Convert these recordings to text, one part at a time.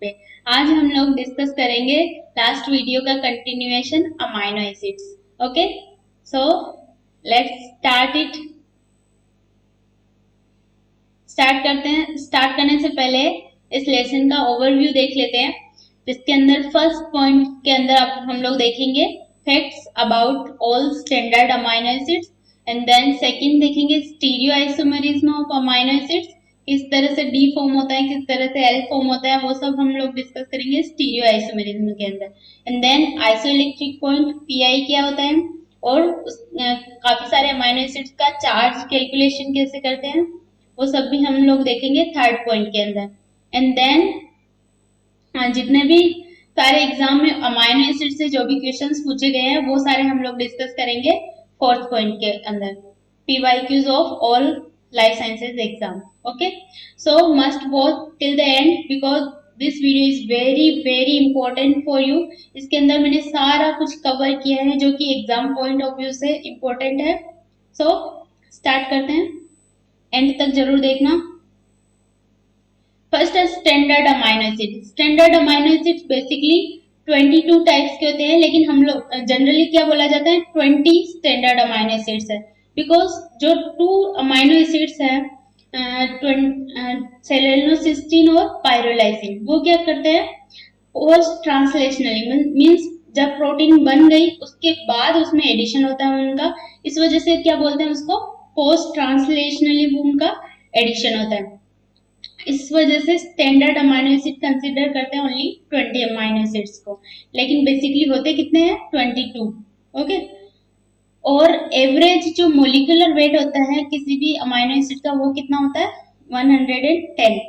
पे आज हम लोग डिस्कस करेंगे लास्ट वीडियो का continuation amino acids. Okay, so let's start it. Start करते हैं। स्टार्ट करने से पहले इस लेसन का ओवरव्यू देख लेते हैं, जिसके अंदर फर्स्ट पॉइंट के अंदर हम लोग देखेंगे facts about all standard amino acids, and then second देखेंगे stereoisomerism of amino acids, किस तरह से डी फॉर्म होता है, किस तरह से एल फॉर्म होता है, वो सब हम लोग डिस्कस करेंगे स्टीरियो आइसोमेरिज्म के अंदर। And then isoelectric point PI क्या होता है, और काफी सारे अमाइनो एसिड्स का चार्ज कैलकुलेशन कैसे करते हैं, वो सब भी हम लोग देखेंगे थर्ड पॉइंट के अंदर। एंड देन जितने भी सारे एग्जाम में अमाइनो एसिड से जो भी क्वेश्चंस पूछे गए हैं वो सारे हम लोग डिस्कस करेंगे फोर्थ पॉइंट के अंदर, PYQs of all life sciences exam. Okay, so must watch till the end because this video is very very important for you. इसके अंदर मैंने सारा कुछ कवर किया है जो कि एग्जाम पॉइंट ऑफ व्यू से इम्पोर्टेंट है। सो स्टार्ट करते हैं, एंड तक जरूर देखना। फर्स्ट है standard amino acid. Standard amino acids basically 22 types के होते हैं, लेकिन हम लोग जनरली क्या बोला जाता है, 20 स्टैंडर्ड अमाइनो एसिड्स है। बिकॉज जो 2 अमाइनो एसिड्स है, सेलेनोसिस्टीन और पायरोलाइसिन, वो क्या करते हैं, पोस्ट ट्रांसलेशनली मीन्स जब प्रोटीन बन गई उसके बाद उसमें एडिशन होता है उनका, इस वजह से क्या बोलते हैं उसको, पोस्ट ट्रांसलेशनली उनका एडिशन होता है। इस वजह से स्टैंडर्ड अमाइनो एसिड कंसीडर करते हैं ओनली 20 अमाइनो एसिड्स को, लेकिन बेसिकली होते कितने हैं, 22। ओके, और एवरेज जो मोलिकुलर वेट होता है किसी भी अमाइनो एसिड का, वो कितना होता है, 110।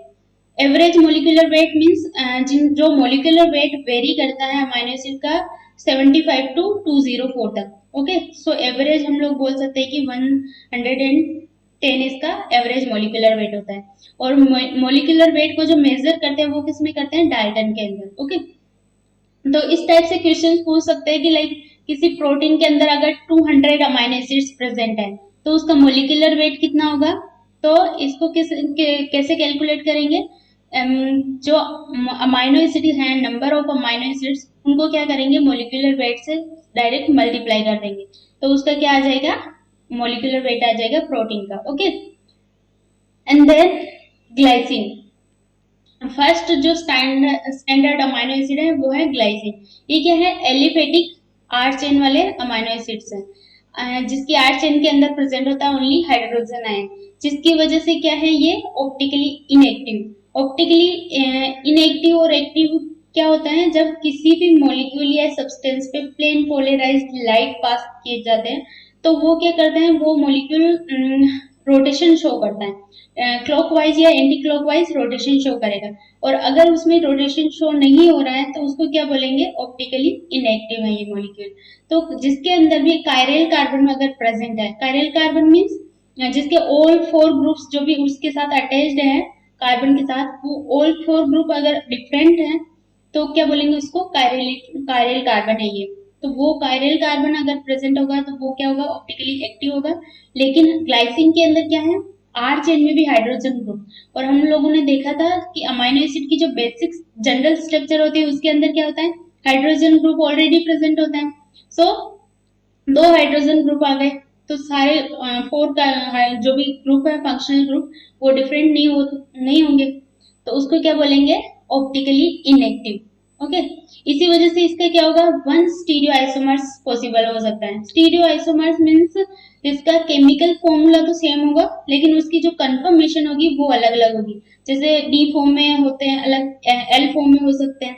एवरेज मोलिकुलर वेट मीन्स जो मोलिकुलर वेट वेरी करता है अमाइनो एसिड का 75 to 204 तक। ओके, सो एवरेज हम लोग बोल सकते हैं कि 110 इसका एवरेज मोलिकुलर वेट होता है। और मोलिकुलर वेट को जो मेजर करते हैं वो किस में करते हैं, डाल्टन के अंदर। ओके, तो इस टाइप से क्वेश्चन पूछ सकते हैं कि लाइक किसी प्रोटीन के अंदर अगर 200 अमाइनो एसिड्स प्रेजेंट है तो उसका मोलिकुलर वेट कितना होगा, तो इसको कैसे कैलकुलेट करेंगे, जो अमाइनो एसिड है, नंबर ऑफ अमाइनो एसिड्स, उनको क्या करेंगे, मोलिकुलर वेट से डायरेक्ट मल्टीप्लाई कर देंगे, तो उसका क्या आ जाएगा, मोलिकुलर वेट आ जाएगा प्रोटीन का। Okay, and then glycine. First जो स्टैंडर्ड अमाइनो एसिड है वो है ग्लाइसिन। ये क्या है, एलिफेटिक आर चेन वाले अमाइनो एसिड्स हैं, जिसकी आर चेन के अंदर प्रेजेंट होता है ओनली हाइड्रोजन आयन, जिसकी वजह से क्या है, ये ऑप्टिकली इनएक्टिव। ऑप्टिकली इनएक्टिव और एक्टिव क्या होता है, जब किसी भी मॉलिक्यूल या सब्सटेंस पे प्लेन पोलराइज्ड लाइट पास किए जाते हैं तो वो क्या करते हैं, वो मॉलिक्यूल रोटेशन शो करता है, क्लॉकवाइज या एंटी क्लॉकवाइज रोटेशन शो करेगा। और अगर उसमें रोटेशन शो नहीं हो रहा है तो उसको क्या बोलेंगे, ऑप्टिकली इनएक्टिव है ये मॉलिक्यूल। तो जिसके अंदर भी कायरल कार्बन अगर प्रेजेंट है, कायरल कार्बन मीन्स जिसके ऑल 4 ग्रुप्स जो भी उसके साथ अटैच्ड है कार्बन के साथ, वो ऑल 4 ग्रुप अगर डिफरेंट है तो क्या बोलेंगे उसको, कायरल कार्बन है ये। तो वो कायरल कार्बन अगर प्रेजेंट होगा तो वो क्या होगा, ऑप्टिकली एक्टिव होगा। लेकिन ग्लाइसिन के अंदर क्या है, आर चेन में भी हाइड्रोजन ग्रुप, और हम लोगों ने देखा था कि अमाइनो एसिड की जो बेसिक जनरल स्ट्रक्चर होती है उसके अंदर क्या होता है, हाइड्रोजन ग्रुप ऑलरेडी प्रेजेंट होता है। सो 2 हाइड्रोजन ग्रुप आ गए, तो सारे 4 का जो भी ग्रुप है, फंक्शनल ग्रुप, वो डिफरेंट नहीं होंगे, तो उसको क्या बोलेंगे, ऑप्टिकली इनएक्टिव। ओके, इसी वजह से इसका क्या होगा, 1 स्टीरियो आइसोमर्स पॉसिबल हो सकता है। स्टीरियो आइसोमर्स मीन्स इसका केमिकल फॉर्मूला तो सेम होगा लेकिन उसकी जो कंफर्मेशन होगी वो अलग अलग होगी। जैसे डी फॉर्म में होते हैं अलग, एल फॉर्म में हो सकते हैं,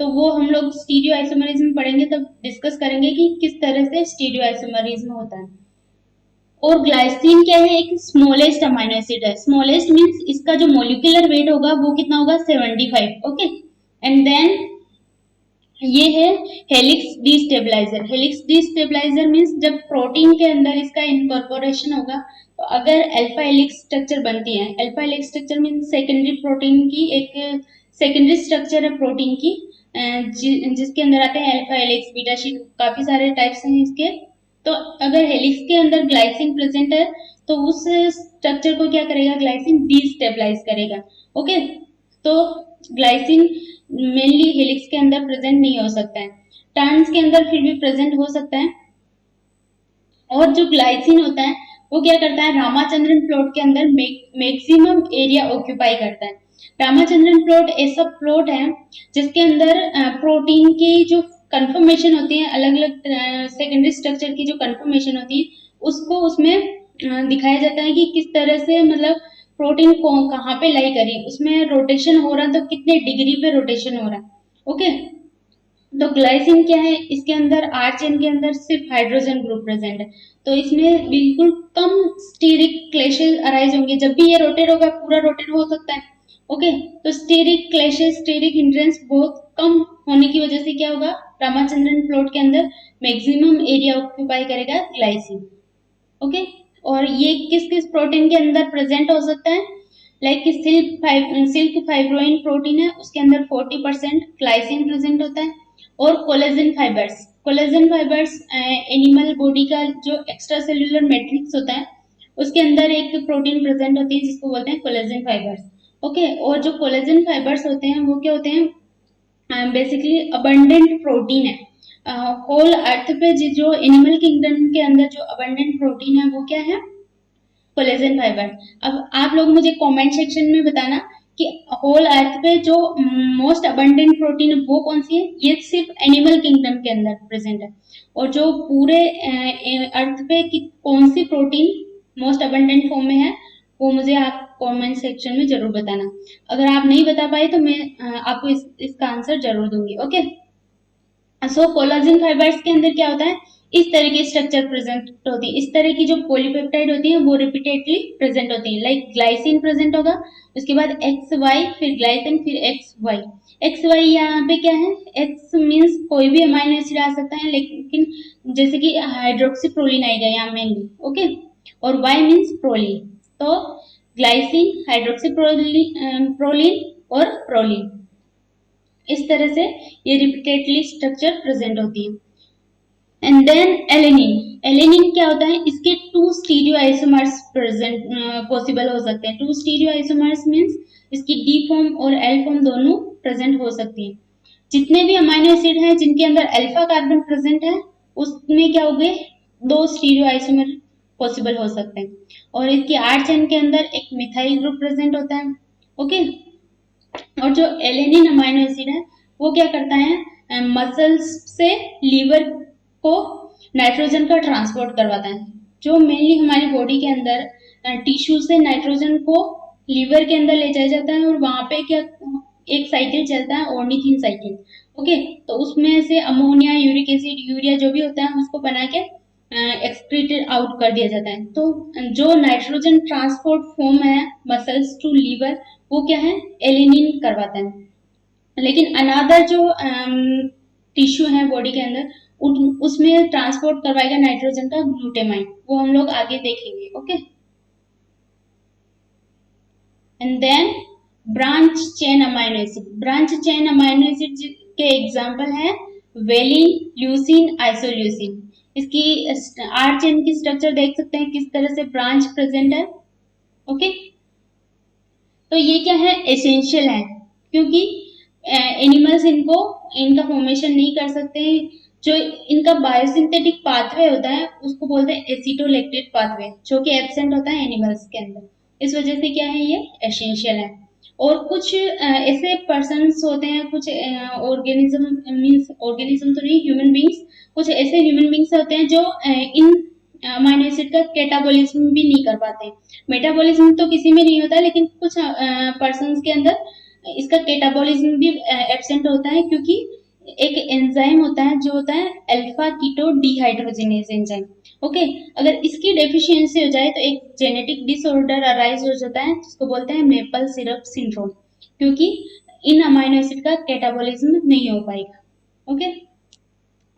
तो वो हम लोग स्टीरियो आइसोमरिज्म पढ़ेंगे तब डिस्कस करेंगे कि किस तरह से स्टीरियो आइसोमरिज्म होता है। और ग्लाइसिन क्या है, एक स्मॉलेस्ट अमाइनो एसिड है। स्मॉलेस्ट मींस इसका जो मोलिकुलर वेट होगा वो कितना होगा, 75। ओके, एंड देन ये है हेलिक्स डिस्टेबलाइजर। हेलिक्स डिस्टेबलाइजर मींस जब प्रोटीन के अंदर इसका इनकॉर्पोरेशन होगा तो अगर अल्फा हेलिक्स स्ट्रक्चर बनती है, alpha helix structure means secondary protein की एक सेकेंडरी स्ट्रक्चर है प्रोटीन की, जिसके अंदर आते हैं अल्फा हेलिक्स, बीटा शीट, काफी सारे टाइप्स हैं इसके। तो अगर हेलिक्स के अंदर ग्लाइसिन प्रेजेंट है तो उस स्ट्रक्चर को क्या करेगा, ग्लाइसिन डिस्टेबलाइज करेगा। ओके, तो ग्लाइसिन मेनली हेलिक्स के अंदर प्रेजेंट नहीं हो सकता है, टर्न्स के अंदर फिर भी प्रेजेंट हो सकता है। और जो ग्लाइसिन होता है वो क्या करता है, रामाचंद्रन प्लॉट के अंदर मैक्सिमम एरिया ऑक्यूपाई करता है। रामाचंद्रन प्लॉट ऐसा प्लॉट है जिसके अंदर प्रोटीन की जो कंफर्मेशन होती है, अलग अलग सेकेंडरी स्ट्रक्चर की जो कंफर्मेशन होती है उसको उसमें दिखाया जाता है कि किस तरह से मतलब प्रोटीन को कहाँ पे लाई करी, उसमें रोटेशन हो रहा है तो कितने डिग्री पे रोटेशन हो रहा है। ओके, तो ग्लाइसिन क्या है, इसके अंदर आर चेन के अंदर सिर्फ हाइड्रोजन ग्रुप प्रेजेंट है, तो इसमें बिल्कुल कम स्टीरिक क्लैशेस अराइज होंगे। जब भी ये रोटेट होगा पूरा रोटेट हो सकता है। ओके, तो स्टीरिक क्लैशेस, स्टीरिक हिंड्रेंस बहुत कम होने की वजह से क्या होगा, रामाचंद्रन प्लॉट के अंदर मैक्सिमम एरिया ऑक्यूपाई करेगा ग्लाइसिन। ओके, और ये किस किस प्रोटीन के अंदर प्रेजेंट हो सकता है, लाइक सिल्क फाइब्रोइन प्रोटीन है उसके अंदर 40% ग्लाइसिन प्रेजेंट होता है। और कोलेजन फाइबर्स एनिमल बॉडी का जो एक्स्ट्रा सेल्यूलर मैट्रिक्स होता है उसके अंदर एक प्रोटीन प्रेजेंट होती है जिसको बोलते हैं कोलेजन फाइबर्स। ओके, और जो कोलेजन फाइबर्स होते हैं वो क्या होते हैं, बेसिकली अबंडेंट प्रोटीन है। होल अर्थ पे जो एनिमल किंगडम के अंदर जो अबंडेंट प्रोटीन है वो क्या है, कोलेजन फाइबर। अब आप लोग मुझे कमेंट सेक्शन में बताना कि होल अर्थ पे जो मोस्ट अबंडेंट प्रोटीन है वो कौन सी है, ये सिर्फ एनिमल किंगडम के अंदर प्रेजेंट है। और जो पूरे अर्थ पे कौन सी प्रोटीन मोस्ट अबंडेंट फॉर्म में है वो मुझे आप कमेंट सेक्शन में जरूर बताना। अगर आप नहीं बता पाए तो मैं आपको इसका आंसर जरूर दूंगी। ओके, सो कोलाजन फाइबर्स के अंदर क्या होता है, इस तरह की स्ट्रक्चर प्रेजेंट होती है, इस तरह की जो पॉलीपेप्टाइड होती है वो रिपीटेडली प्रेजेंट होती है। लाइक ग्लाइसिन प्रेजेंट होगा, उसके बाद एक्स वाई, फिर ग्लाइसिन, फिर एक्स वाई। एक्स वाई यहाँ पे क्या है, एक्स मीन्स कोई भी अमाइनो एसिड आ सकता है, लेकिन जैसे कि हाइड्रोक्सी प्रोलिन आएगा यहाँ मेनली। ओके, और वाई मीन्स प्रोलिन, तो ग्लाइसिन, हाइड्रोक्सी प्रोलिन और प्रोलिन, इस तरह से ये रिपीटेडली स्ट्रक्चर प्रेजेंट होती है। एंड देन एलेनिन क्या होता है, इसके 2 स्टीरियो आइसोमर्स प्रेजेंट पॉसिबल हो सकते हैं। 2 स्टीरियो आइसोमर्स मींस इसकी डी फॉर्म और एल फॉर्म दोनों प्रेजेंट हो सकती है। जितने भी अमाइनो एसिड हैं जिनके अंदर अल्फा कार्बन प्रेजेंट है उसमें क्या हो गए, 2 स्टीरियो आइसोमर पॉसिबल हो सकते हैं। और इसकी आर चेन के अंदर एक मिथाइल ग्रुप प्रेजेंट होता है। ओके, और जो एलेनिन अमाइनो एसिड है वो क्या करता है, मसल्स से लीवर को नाइट्रोजन का ट्रांसपोर्ट करवाता है। जो मेनली हमारी बॉडी के अंदर टिश्यू से नाइट्रोजन को लीवर के अंदर ले जाया जाता है और वहां पे क्या एक साइकिल चलता है, ऑर्निथिन साइकिल। ओके, तो उसमें से अमोनिया, यूरिक एसिड, यूरिया जो भी होता है उसको बना के एक्सक्रीटेड आउट कर दिया जाता है। तो जो नाइट्रोजन ट्रांसपोर्ट फॉर्म है मसल्स टू लीवर वो क्या है, एलिनिन करवाता है। लेकिन अनादर जो टिश्यू है बॉडी के अंदर उसमें ट्रांसपोर्ट करवाएगा नाइट्रोजन का ग्लूटामाइन, वो हम लोग आगे देखेंगे। Okay, and then branch chain amino acid. Branch chain amino acid के एग्जांपल है वेलिन, ल्यूसिन, आइसोल्यूसिन। इसकी आर चेन की स्ट्रक्चर देख सकते हैं किस तरह से ब्रांच प्रेजेंट है। ओके, तो ये क्या है, एसेंशियल है, क्योंकि एनिमल्स इनका फॉर्मेशन नहीं कर सकते। जो इनका बायोसिंथेटिक पाथवे होता है उसको बोलते हैं एसिटोलैक्टेट पाथवे, जो कि एब्सेंट होता है एनिमल्स के अंदर। इस वजह से क्या है, ये एसेंशियल है। और कुछ ऐसे पर्सन्स होते हैं, कुछ ऑर्गेनिज्म मीन्स ऑर्गेनिज्म तो नहीं, ह्यूमन बींग्स, कुछ ऐसे ह्यूमन बींग्स होते हैं जो इन अमाइनो एसिड का कैटाबॉलिज्म भी नहीं कर पाते। मेटाबॉलिज्म तो किसी में नहीं होता, लेकिन कुछ पर्सन्स के अंदर इसका कैटाबॉलिज्म भी एब्सेंट होता है, क्योंकि एक एंजाइम होता है जो होता है alpha keto dehydrogenase enzyme. Okay, अगर इसकी डेफिशिएंसी हो जाए तो एक जेनेटिक डिसऑर्डर अराइज हो जाता है जिसको बोलते हैं मेपल सिरप सिंड्रोम, क्योंकि इन अमाइनो एसिड का कैटाबॉलिज्म नहीं हो पाएगा। ओके,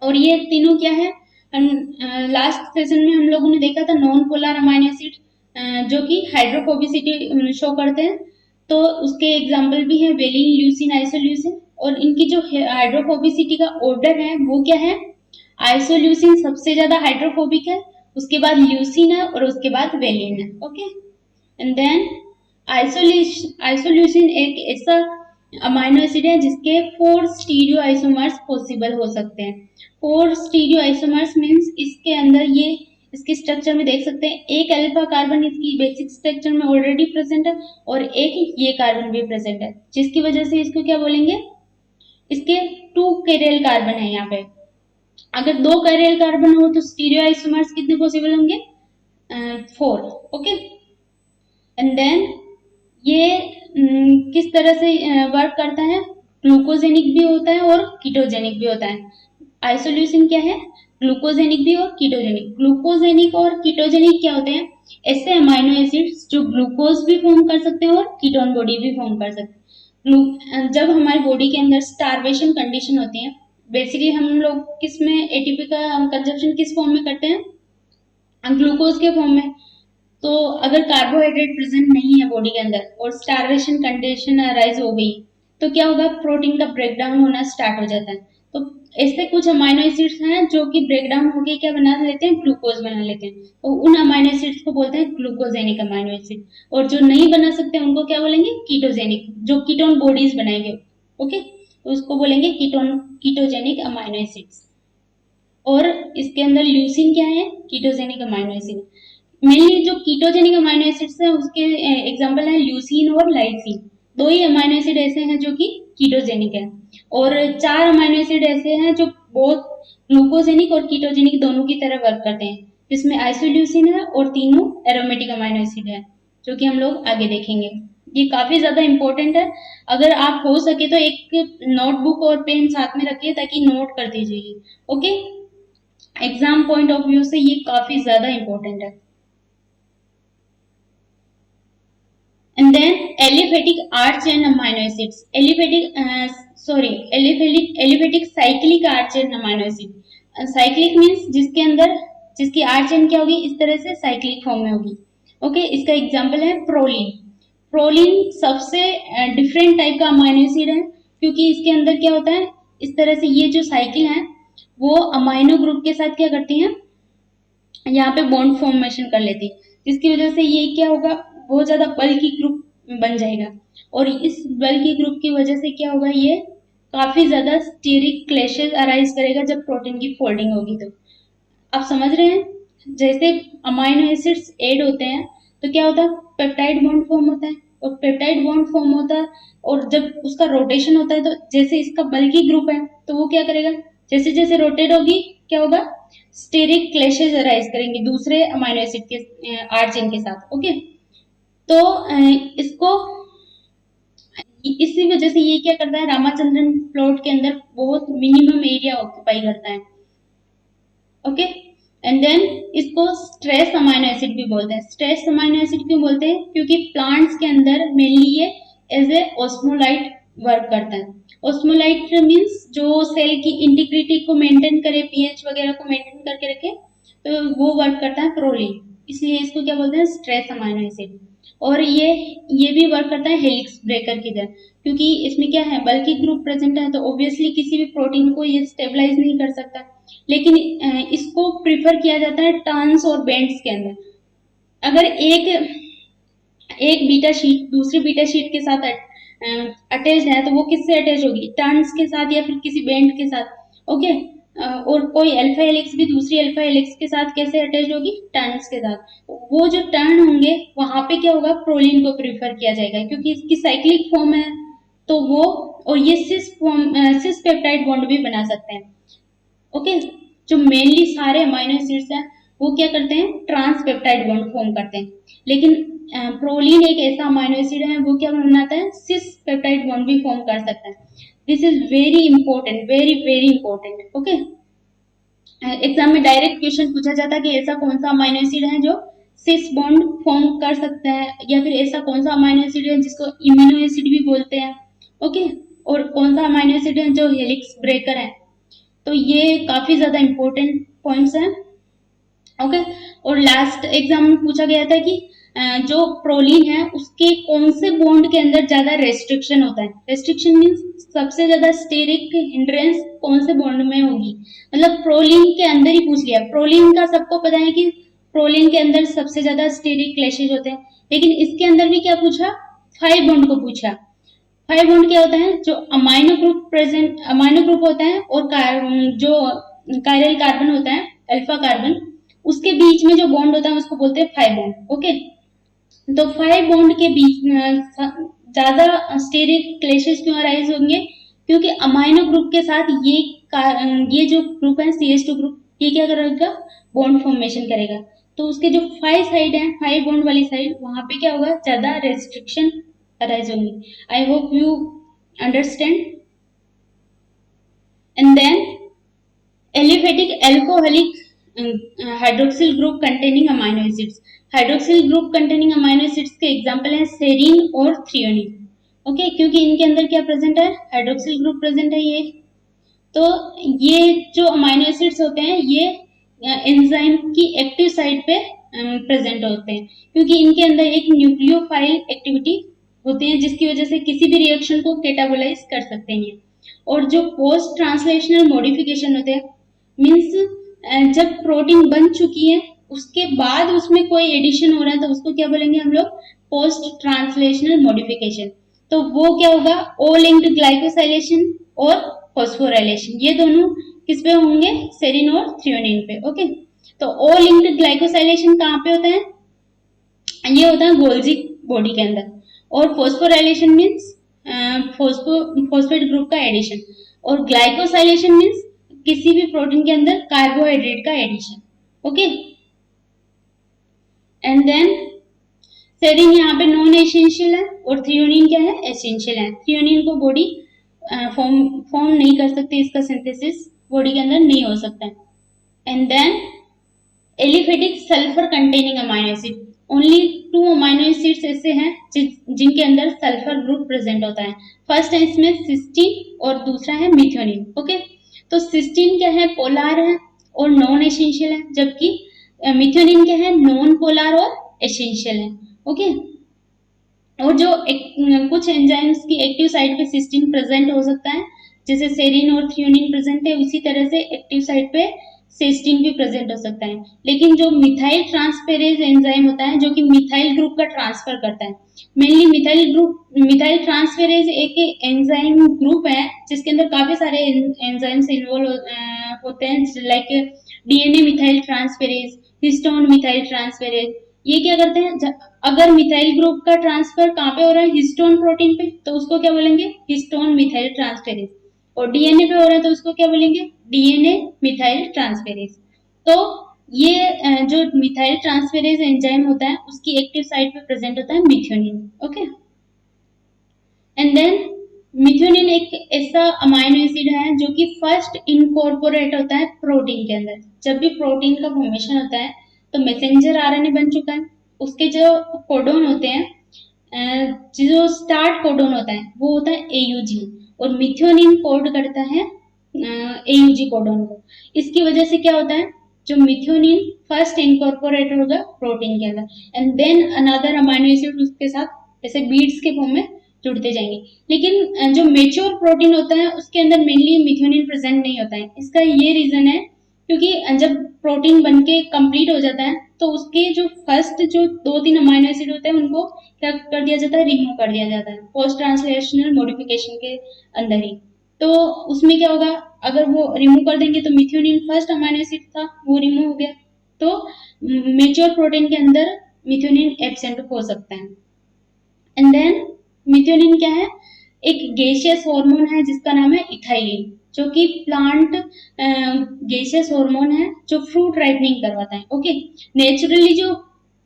और ये तीनों क्या है, लास्ट सेशन में हम लोगों ने देखा था नॉन पोलर अमाइनो एसिड जो कि हाइड्रोफोबिसिटी शो करते हैं, तो उसके एग्जाम्पल भी है वेलिन, ल्यूसिन, आइसोल्यूसिन। और इनकी जो हाइड्रोफोबिसिटी का ऑर्डर है वो क्या है, आइसोल्यूसिन सबसे ज्यादा हाइड्रोफोबिक है, उसके बाद ल्यूसिन है और उसके बाद वेलिन है। ओके, एंड देन आइसोल्यूसिन एक ऐसा अमाइनो एसिड है जिसके 4 स्टीरियो आइसोमर्स पॉसिबल हो सकते हैं। 4 स्टीरियो आइसोमर्स मीन्स इसके अंदर ये इसकी स्ट्रक्चर में देख सकते हैं, एक अल्फा कार्बन इसकी बेसिक स्ट्रक्चर में ऑलरेडी प्रेजेंट है और एक ये कार्बन भी प्रेजेंट है, जिसकी वजह से इसको क्या बोलेंगे, इसके 2 कैरियल कार्बन है यहाँ पे। अगर 2 कैरियल कार्बन हो तो स्टीरियो आइसोमर्स कितने पॉसिबल होंगे, 4। ओके, एंड देन ये किस तरह से वर्क करता है, ग्लूकोजेनिक भी होता है और कीटोजेनिक भी होता है। आइसोल्यूसिन क्या है, ग्लूकोजेनिक भी और कीटोजेनिक। ग्लूकोजेनिक और कीटोजेनिक क्या होते हैं, ऐसे अमाइनो एसिड्स जो ग्लूकोज भी फॉर्म कर सकते हैं और कीटोन बॉडी भी फॉर्म कर सकते हैं। जब हमारी बॉडी के अंदर स्टारवेशन कंडीशन होती है, बेसिकली हम लोग किस में एटीपी का कंजप्शन किस फॉर्म में करते हैं, ग्लूकोज के फॉर्म में। तो अगर कार्बोहाइड्रेट प्रेजेंट नहीं है बॉडी के अंदर और स्टारवेशन कंडीशन अराइज हो गई तो क्या होगा, प्रोटीन का ब्रेकडाउन होना स्टार्ट हो जाता है। तो ऐसे कुछ अमाइनो एसिड्स हैं जो कि ब्रेकडाउन होके क्या बना लेते हैं, ग्लूकोज बना लेते हैं। तो उन अमाइनो एसिड्स को बोलते हैं ग्लूकोजेनिक अमाइनो एसिड, और जो नहीं बना सकते उनको क्या बोलेंगे, कीटोजेनिक, जो कीटोन बॉडीज बनाएंगे। ओके, तो उसको बोलेंगे कीटोजेनिक अमाइनो एसिड्स। और इसके अंदर ल्यूसिन क्या है, कीटोजेनिक अमाइनो एसिड। मेनली जो कीटोजेनिक अमाइनो एसिड्स है उसके एग्जांपल है ल्यूसीन और लाइसीन। 2 ही अमाइनो एसिड ऐसे हैं जो कि कीटोजेनिक है, और 4 अमाइनो एसिड ऐसे हैं जो बहुत ग्लूकोजेनिक और कीटोजेनिक दोनों की तरह वर्क करते हैं, जिसमें आइसोल्यूसिन है और तीनों एरोमेटिक अमाइनो एसिड है, जो कि हम लोग आगे देखेंगे। ये काफी ज्यादा इंपॉर्टेंट है, अगर आप हो सके तो एक नोटबुक और पेन साथ में रखिए ताकि नोट कर दीजिए। Okay, exam point of view से ये काफी ज्यादा इंपॉर्टेंट है। And then aliphatic arch chain amino acids, aliphatic cyclic arch chain amino acid। cyclic means जिसके अंदर जिसकी आर्च चेन क्या होगी, इस तरह से साइक्लिक फॉर्म में होगी। ओके, इसका एग्जांपल है प्रोलीन। प्रोलीन सबसे डिफरेंट टाइप का अमाइनो एसिड है, क्योंकि इसके अंदर क्या होता है, इस तरह से ये जो साइकिल है वो अमाइनो ग्रुप के साथ क्या करती है, यहाँ पे बॉन्ड फॉर्मेशन कर लेती है, जिसकी वजह से ये क्या होगा, बहुत ज्यादा बल्की ग्रुप बन जाएगा, और इस बल्की ग्रुप की वजह से क्या होगा, ये काफी ज्यादा स्टीरिक क्लैशेस अराइज करेगा जब प्रोटीन की फोल्डिंग होगी। तो आप समझ रहे हैं, जैसे अमाइनो एसिड्स ऐड होते हैं तो क्या होता है, पेप्टाइड बॉन्ड फॉर्म होता है, और पेप्टाइड बॉन्ड फॉर्म होता है और जब उसका रोटेशन होता है तो जैसे इसका बल्की ग्रुप है तो वो क्या करेगा, जैसे जैसे रोटेट होगी क्या होगा, स्टेरिक क्लैशेस अराइज करेंगे दूसरे अमाइनो एसिड के आर चेन के साथ। ओके, तो इसको इसी वजह से ये क्या करता है, रामाचंद्रन प्लॉट के अंदर बहुत मिनिमम एरिया ऑक्यूपाई करता है। ओके, एंड देन इसको स्ट्रेस अमाइनो एसिड भी बोलते हैं। स्ट्रेस अमाइनो एसिड क्यों बोलते हैं, क्योंकि प्लांट्स के अंदर मेनली ये एज ए ऑस्मोलाइट वर्क करता है। ऑस्मोलाइट मींस जो सेल की इंटीग्रिटी को मेंटेन करे, पीएच वगैरह को मेंटेन करके रखे, तो वो वर्क करता है प्रोलीन, इसलिए इसको क्या बोलते हैं, स्ट्रेस अमाइनो एसिड। और ये भी वर्क करता है हेलिक्स ब्रेकर की तरह, क्योंकि इसमें क्या है, बल्कि ग्रुप प्रेजेंट है तो ऑब्वियसली किसी भी प्रोटीन को ये स्टेबलाइज नहीं कर सकता, लेकिन इसको प्रिफर किया जाता है टर्न्स और बेंड्स के अंदर। अगर एक बीटा शीट दूसरी बीटा शीट के साथ अटैच है तो वो किससे अटैच होगी, टर्न्स के साथ या फिर किसी बेंड के साथ। ओके, और कोई अल्फा हेलिक्स भी दूसरी अल्फा हेलिक्स के साथ कैसे अटैच होगी, टर्न्स के साथ। वो जो टर्न होंगे वहां पे क्या होगा, प्रोलीन को प्रीफर किया जाएगा, क्योंकि इसकी साइक्लिक फॉर्म है तो वो, और ये सिस पेप्टाइड बॉन्ड भी बना सकते हैं। ओके, जो मेनली सारे अमाइनो एसिड्स हैं वो क्या करते हैं, ट्रांस पेप्टाइड बॉन्ड फॉर्म करते हैं, लेकिन प्रोलीन एक ऐसा अमाइनो एसिड है वो क्या बनाता है, सिस पेप्टाइड बॉन्ड भी फॉर्म कर सकता है। This is very important, very very important. Okay, exam में डायरेक्ट क्वेश्चन पूछा जाता है कि ऐसा कौन सा अमाइनो एसिड है जो सिस बॉन्ड फॉर्म कर सकता है, या फिर ऐसा कौन सा अमाइनो एसिड है जिसको इम्यूनो एसिड भी बोलते हैं। ओके, और कौन सा अमाइनो एसिड है जो हेलिक्स ब्रेकर है। तो ये काफी ज्यादा इंपॉर्टेंट पॉइंट्स हैं। ओके, और लास्ट एग्जाम में पूछा गया था कि जो प्रोलीन है उसके कौन से बॉन्ड के अंदर ज्यादा रेस्ट्रिक्शन होता है। रेस्ट्रिक्शन मींस सबसे ज्यादा स्टेरिक हिंड्रेंस कौन से बॉन्ड में होगी, मतलब प्रोलीन के अंदर ही पूछ लिया। प्रोलीन का सबको पता है कि प्रोलिन के अंदर सबसे ज्यादा स्टेरिक क्लैशेज होते हैं, लेकिन इसके अंदर भी क्या पूछा, 5 बॉन्ड को पूछा। 5 बॉन्ड क्या होता है, जो अमाइनो ग्रुप होता है और जो कायरल कार्बन होता है, अल्फा कार्बन, उसके बीच में जो बॉन्ड होता है उसको बोलते हैं 5 बॉन्ड। ओके, तो 5 बॉन्ड के बीच ज्यादा स्टेरिक क्लैशेज क्यों अराइज होंगे, क्योंकि अमाइनो ग्रुप के साथ ये जो ग्रुप है CH2 ग्रुप, ये क्या करेगा, बॉन्ड फॉर्मेशन करेगा। तो उसके जो 5 साइड है, 5 बॉन्ड वाली साइड, वहां पे क्या होगा, ज्यादा रेस्ट्रिक्शन अराइज होंगी। I hope you understand. And then aliphatic alcoholic hydroxyl group containing amino acids. Hydroxyl group containing amino acids के एग्जांपल हैं सेरीन और थ्रियोनिन। ओके, क्योंकि इनके अंदर क्या प्रेजेंट है, हाइड्रोक्सिल ग्रुप प्रेजेंट है ये। तो ये जो अमाइनो एसिड्स होते हैं ये एंजाइम की एक्टिव साइट पे प्रेजेंट होते हैं, क्योंकि इनके अंदर एक न्यूक्लियोफाइल एक्टिविटी होती है, जिसकी वजह से किसी भी रिएक्शन को कैटाबोलाइज कर सकते हैं। और जो पोस्ट ट्रांसलेशनल मॉडिफिकेशन होते हैं, मीन्स जब प्रोटीन बन चुकी है उसके बाद उसमें कोई एडिशन हो रहा है, तो उसको क्या बोलेंगे हम लोग, पोस्ट ट्रांसलेशनल मॉडिफिकेशन। तो वो क्या होगा, ओ लिंक्ड ग्लाइकोसाइलेशन और फॉस्फोराइलेशन, ये दोनों किस पे होंगे, सेरिन और थ्रियोनिन पे। ओके, तो ओ लिंक्ड ग्लाइकोसाइलेशन कहाँ पे होता है, ये होता है गोल्जी बॉडी के अंदर। और फॉस्फोराइलेशन मीन्स फॉस्फेट ग्रुप का एडिशन, और ग्लाइकोसाइलेशन मीन्स किसी भी प्रोटीन के अंदर कार्बोहाइड्रेट का addition. Okay, and then serine यहाँ पे नॉन एसेंशियल है और थ्रियोनिन क्या है, एसेंशियल है। थ्रियोनिन को बॉडी फॉर्म नहीं कर सकती, इसका सिंथेसिस बॉडी के अंदर नहीं हो सकता है। And then aliphatic sulphur containing amino acid, only 2 amino acids ऐसे हैं जिनके अंदर सल्फर ग्रुप प्रेजेंट होता है। फर्स्ट है इसमें सिस्टीन और दूसरा है मिथ्योनिन। ओके, तो सिस्टीन क्या है, पोलार है और नॉन एसेंशियल है, जबकि मिथ्योनिन क्या है, नॉन पोलार और एसेंशियल है। ओके, और जो कुछ एंजाइम्स की एक्टिव साइट पे सिस्टीन प्रेजेंट हो सकता है, जैसे सेरिन और थ्रियोनिन प्रेजेंट है, उसी तरह से एक्टिव साइट पे सिस्टीन भी प्रेजेंट हो सकता है। लेकिन जो मिथाइल ट्रांसफेरेज एंजाइम होता है, जो कि मिथाइल ग्रुप का ट्रांसफर करता है, मेनली मिथाइल ट्रांसफेरेज एक एंजाइम ग्रुप है जिसके अंदर काफी सारे एंजाइम्स इन्वॉल्व होते हैं, like DNA methyl transferase, histone methyl transferase. ये क्या करते हैं, अगर मिथाइल ग्रुप का ट्रांसफर कहाँ पे हो रहा है, हिस्टोन प्रोटीन पे, तो उसको क्या बोलेंगे, हिस्टोन मिथाइल ट्रांसफेरेज। और डीएनए पे हो रहा है तो उसको क्या बोलेंगे, डीएनए मिथाइल ट्रांसफेरेज। तो ये जो मिथाइल ट्रांसफेरेज एंजाइम होता है उसकी एक्टिव साइट पे प्रेजेंट होता है methionine. Okay, and then methionine एक ऐसा अमाइनो एसिड है जो कि फर्स्ट इनकॉर्पोरेट होता है प्रोटीन के अंदर। जब भी प्रोटीन का फॉर्मेशन होता है तो मैसेंजर आरएनए बन चुका है, उसके जो कोडोन होते हैं, जो स्टार्ट कोडोन होता है वो होता है AUG, और मिथ्योनिन कोड करता है AUG कोडोन को। इसकी वजह से क्या होता है, जो मिथ्योनिन फर्स्ट इनकॉर्पोरेट होगा प्रोटीन के अंदर, and then another amino acid उसके साथ ऐसे बीड्स के फॉर्म में जुड़ते जाएंगे। लेकिन जो मेच्योर प्रोटीन होता है उसके अंदर मेनली मिथ्योनिन प्रेजेंट नहीं होता है। इसका ये रीजन है क्योंकि जब प्रोटीन बनके कंप्लीट हो जाता है तो उसके जो फर्स्ट जो 2-3 अमाइनो एसिड होते हैं उनको क्या कर दिया जाता है, रिमूव कर दिया जाता है पोस्ट ट्रांसलेशनल मॉडिफिकेशन के अंदर ही। तो उसमें क्या होगा, अगर वो रिमूव कर देंगे तो मिथ्योनिन फर्स्ट अमाइनो एसिड था वो रिमूव हो गया, तो मेच्योर प्रोटीन के अंदर मिथ्योनिन एब्सेंट हो सकता है। एंड देन मिथ्योनिन क्या है, एक गैसियस हार्मोन है जिसका नाम है इथाइलिन, जो कि प्लांट गैसियस हार्मोन है जो फ्रूट राइपनिंग करवाता है। ओके, नेचुरली जो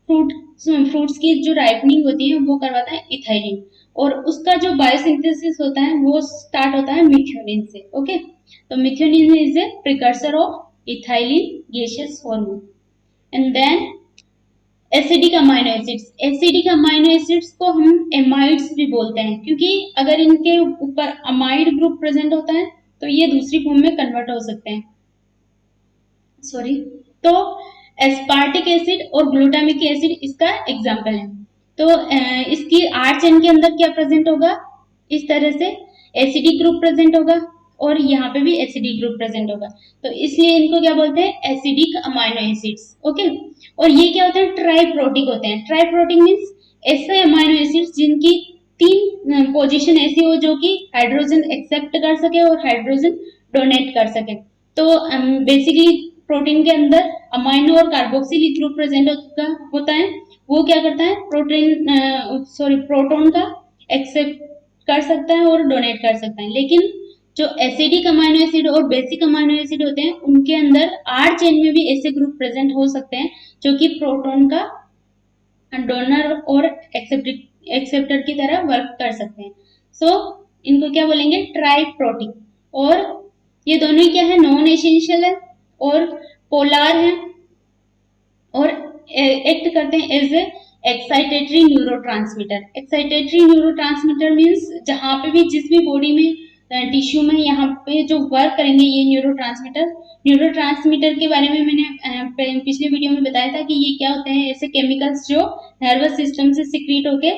फ्रूट्स की जो राइपनिंग होती है वो करवाता है इथाइलिन, और उसका जो बायोसिंथेसिस होता है वो स्टार्ट होता है मिथ्योनिन से। ओके, तो methionine is a precursor of ethylene gaseous hormone. And then acidic amino acids, acidic amino acids को हम एमाइड्स भी बोलते हैं, क्योंकि अगर इनके ऊपर अमाइड ग्रुप प्रेजेंट होता है तो ये दूसरी फॉर्म में कन्वर्ट हो सकते हैं। सॉरी, तो एस्पार्टिक एसिड और ग्लूटामिक एसिड इसका एग्जाम्पल है। तो इसकी R चेन के अंदर क्या प्रेजेंट होगा, इस तरह से एसिडिक ग्रुप प्रेजेंट होगा और यहाँ पे भी एसिडिक ग्रुप प्रेजेंट होगा, तो इसलिए इनको क्या बोलते हैं, एसिडिक अमाइनो एसिड्स। ओके, और ये क्या होते हैं, ट्राइप्रोटिक होते हैं। ट्राइप्रोटिक मीन्स ऐसे अमाइनो एसिड्स जिनकी 3 पोजीशन ऐसी हो जो कि हाइड्रोजन एक्सेप्ट कर सके और हाइड्रोजन डोनेट कर सके। तो बेसिकली प्रोटीन के अंदर अमाइनो और कार्बोक्सिलिक ग्रुप प्रेजेंट होता है। वो क्या करता है, प्रोटॉन का एक्सेप्ट कर सकता है और डोनेट कर सकता है। लेकिन जो एसिडिक अमाइनो एसिड और बेसिक अमाइनो एसिड होते हैं उनके अंदर आर चेन में भी ऐसे ग्रुप प्रेजेंट हो सकते हैं जो कि प्रोटॉन का डोनर और एक्सेप्टर की तरह वर्क कर सकते हैं। सो इनको क्या बोलेंगे, ट्राइप्रोटिक। और ये दोनों ही क्या है, नॉन एसेंशियल है और पोलार है और एक्ट करते हैं as a excitatory neurotransmitter. Excitatory neurotransmitter means जहाँ पे भी, जिस भी बॉडी में टिश्यू में यहाँ पे जो वर्क करेंगे ये न्यूरोट्रांसमीटर के बारे में मैंने पिछले वीडियो में बताया था कि ये क्या होते हैं, ऐसे केमिकल्स जो नर्वस सिस्टम से सिक्रीट होके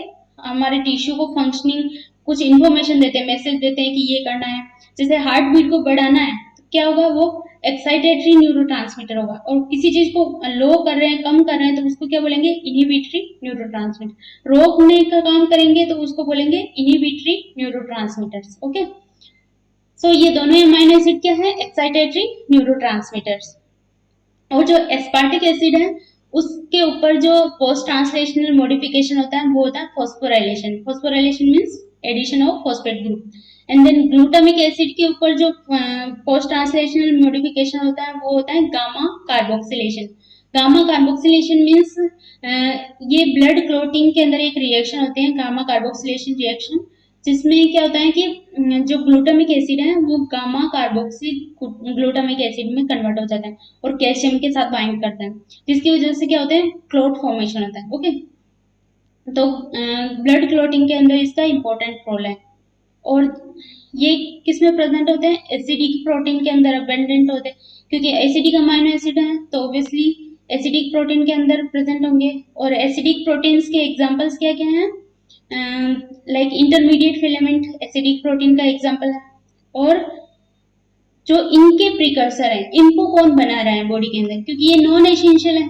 हमारे टिश्यू को फंक्शनिंग कुछ इन्फॉर्मेशन देते हैं, मैसेज देते हैं कि ये करना है। जैसे हार्ट बीट को बढ़ाना है तो क्या होगा, वो एक्साइटेटरी न्यूरोट्रांसमीटर होगा। और किसी चीज को लो कर रहे हैं, कम कर रहे हैं, तो उसको क्या बोलेंगे, इनहिबिटरी न्यूरोट्रांसमीटर। रोकने का काम करेंगे तो उसको बोलेंगे इनहिबिटरी न्यूरोट्रांसमीटर्स। ओके, सो ये दोनों अमाइनो एसिड क्या है, एक्साइटेटरी न्यूरोट्रांसमीटर्स। और जो एस्पार्टिक एसिड है उसके ऊपर जो पोस्ट ट्रांसलेशनल मॉडिफिकेशन होता है वो होता है phosphorylation. Phosphorylation means addition of phosphate group. And then glutamic acid के ऊपर जो पोस्ट ट्रांसलेशनल मॉडिफिकेशन होता है वो होता है gamma carboxylation. Gamma carboxylation means ये ब्लड क्लोटिंग के अंदर एक रिएक्शन होते हैं, गामा कार्बोक्सिलेशन रिएक्शन, जिसमें क्या होता है कि जो ग्लूटामिक एसिड है वो गामा कार्बोक्सी ग्लूटामिक एसिड में कन्वर्ट हो जाता है और कैल्शियम के साथ बाइंड करता है, जिसकी वजह से क्या होता है, क्लोट फॉर्मेशन होता है। ओके, तो ब्लड क्लोटिंग के अंदर इसका इंपॉर्टेंट रोल है। और ये किसमें प्रेजेंट होते हैं, एसिडिक प्रोटीन के अंदर अबेंडेंट होते हैं, क्योंकि एसिडिक अमाइनो एसिड है तो ऑब्वियसली एसिडिक प्रोटीन के अंदर प्रेजेंट होंगे। और एसिडिक प्रोटीन्स के एग्जांपल्स क्या क्या हैं, like intermediate filament acidic protein का एग्जांपल है। और जो इनके प्रिकर्सर हैं इनको कौन बना रहा है बॉडी के अंदर, क्योंकि ये नॉन एसेंशियल है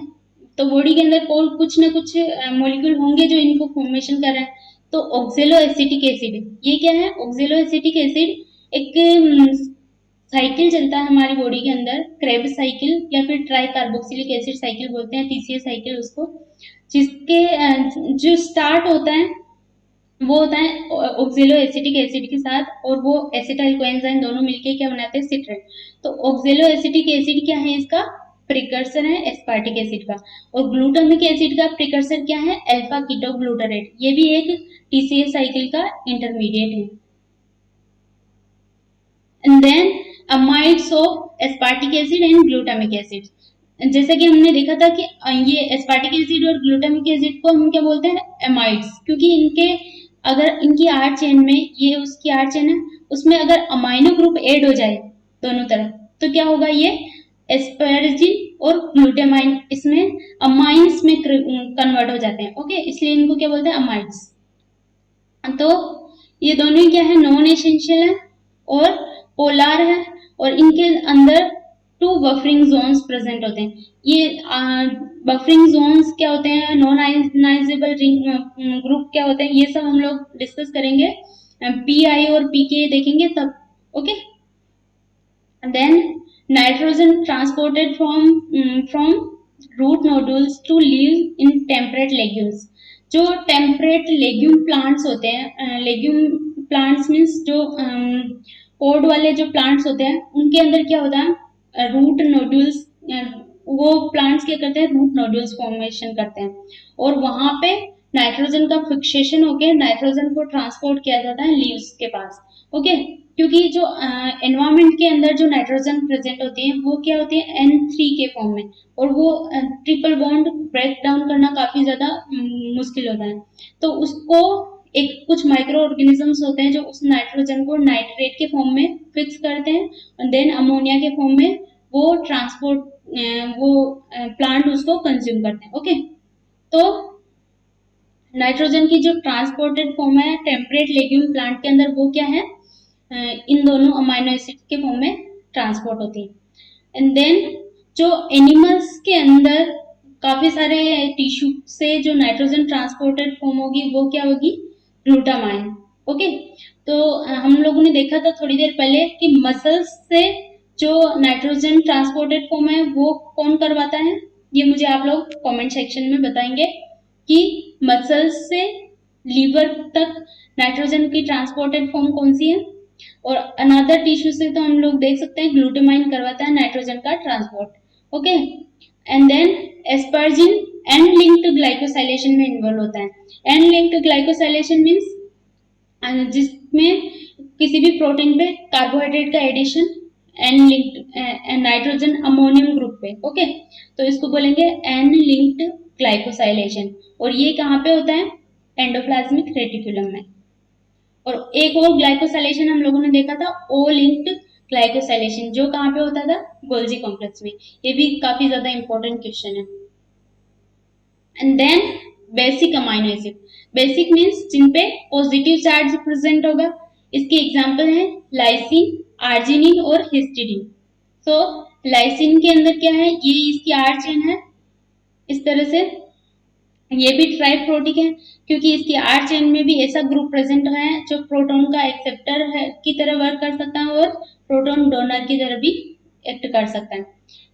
तो बॉडी के अंदर कुछ ना कुछ मॉलिक्यूल होंगे जो इनको फॉर्मेशन कर रहे हैं। तो ऑक्जेलो एसिटिक एसिड, ये क्या है, ऑक्जेलो एसिटिक एसिड एक साइकिल चलता है हमारी बॉडी के अंदर, क्रेब्स साइकिल या फिर ट्राई कार्बोक्सिलिक एसिड साइकिल बोलते हैं, टीसीए साइकिल उसको, जिसके जो स्टार्ट होता है वो होता है ऑक्जेलो एसिटिक एसिड के साथ, और वो एसिटाइल कोएंजाइम दोनों मिलके क्या बनाते हैं, सिट्रेट। तो ऑक्जेलो एसिटिक एसिड क्या है, इसका प्रिकर्सर है एस्पार्टिक एसिड का। और ग्लूटामिक एसिड का प्रिकर्सर क्या है, अल्फा कीटोग्लूटारेट, ये भी एक टीसीए साइकिल का इंटरमीडिएट है। And then amides of aspartic acid and glutamic acid. जैसा कि हमने देखा था कि ये एस्पार्टिक एसिड और ग्लूटामिक एसिड को हम क्या बोलते हैं, एमाइड्स, क्योंकि इनके अगर इनकी आर चेन में, ये उसकी आर चेन है, उसमें अगर अमाइनो ग्रुप ऐड हो जाए दोनों तरफ तो क्या होगा, ये एस्पेरेजिन और ग्लूटामाइन इसमें अमाइंस में कन्वर्ट हो जाते हैं। ओके, इसलिए इनको क्या बोलते हैं, अमाइड्स। तो ये दोनों ही क्या है, नॉन एसेंशियल है और पोलार है, और इनके अंदर 2 बफरिंग जोन्स प्रेजेंट होते हैं। ये बफरिंग जोन्स क्या होते हैं, नॉन आयनाइजेबल रिंग ग्रुप क्या होते हैं, ये सब हम लोग डिस्कस करेंगे, पीआई और पीके देखेंगे तब। Okay, then nitrogen transported from root nodules to leave in temperate legumes. जो टेम्परेट लेग्यूम प्लांट्स होते हैं, लेग्यूम प्लांट्स मीन्स जो पॉड वाले जो प्लांट्स होते हैं उनके अंदर क्या होता है, रूट नोड्यूल्स, वो प्लांट्स क्या करते हैं, रूट नोड्यूल्स फॉर्मेशन करते हैं, और वहां पे नाइट्रोजन का फिक्सेशन होकर नाइट्रोजन को ट्रांसपोर्ट किया जाता है लीव्स के पास। ओके, क्योंकि जो एनवायरमेंट के अंदर जो नाइट्रोजन प्रेजेंट होती है वो क्या होती है, N3 के फॉर्म में, और वो ट्रिपल बॉन्ड ब्रेक डाउन करना काफी ज्यादा मुश्किल होता है। तो उसको एक कुछ माइक्रो ऑर्गेनिजम्स होते हैं जो उस नाइट्रोजन को नाइट्रेट के फॉर्म में फिक्स करते हैं, और देन अमोनिया के फॉर्म में वो ट्रांसपोर्ट वो प्लांट उसको कंज्यूम करते हैं। ओके, तो नाइट्रोजन की जो ट्रांसपोर्टेड फॉर्म है टेम्परेट लेग्यूम प्लांट के अंदर वो क्या है, इन दोनों अमाइनो एसिड के फॉर्म में ट्रांसपोर्ट होती है। एंड देन जो एनिमल्स के अंदर काफी सारे टिश्यू से जो नाइट्रोजन ट्रांसपोर्टेड फॉर्म होगी वो क्या होगी, ग्लूटामाइन। ओके, तो हम लोगों ने देखा था थोड़ी देर पहले कि मसल्स से जो नाइट्रोजन ट्रांसपोर्टेड फॉर्म है वो कौन करवाता है, ये मुझे आप लोग कमेंट सेक्शन में बताएंगे कि मसल्स से लीवर तक नाइट्रोजन की ट्रांसपोर्टेड फॉर्म कौन सी है, और अनदर टिश्यू से तो हम लोग देख सकते हैं ग्लूटामाइन करवाता है नाइट्रोजन का transport. Okay, and then asparagine and linked glycosylation में इन्वॉल्व होता है। एंड लिंक्ड ग्लाइकोसाइलेशन मींस जिसमें किसी भी प्रोटीन पे कार्बोहाइड्रेट का addition N linked nitrogen ammonium group पे। ओके, तो इसको बोलेंगे एन लिंक्ड ग्लाइकोसाइलेशन, और ये कहाँ पे होता है, एंडोप्लाज्मिक रेटिकुलम में। और एक और ग्लाइकोसाइलेशन हम लोगों ने देखा था ओ लिंक्ड ग्लाइकोसाइलेशन, जो कहाँ पे होता था, गोल्जी कॉम्प्लेक्स में। ये भी काफी ज्यादा इंपॉर्टेंट क्वेश्चन है। And then basic amino acid, basic means जिन पे पॉजिटिव चार्ज प्रेजेंट होगा। इसकी एग्जांपल है लाइसिन, आर्जिनिन और हिस्टिडीन। तो लाइसिन के अंदर क्या है, ये इसकी आर चेन है इस तरह से, ये भी ट्राइप्रोटिक है क्योंकि इसकी आर चेन में भी ऐसा ग्रुप प्रेजेंट है जो प्रोटॉन का एक्सेप्टर है की तरह वर्क कर सकता है और प्रोटॉन डोनर की तरह भी एक्ट कर सकता है।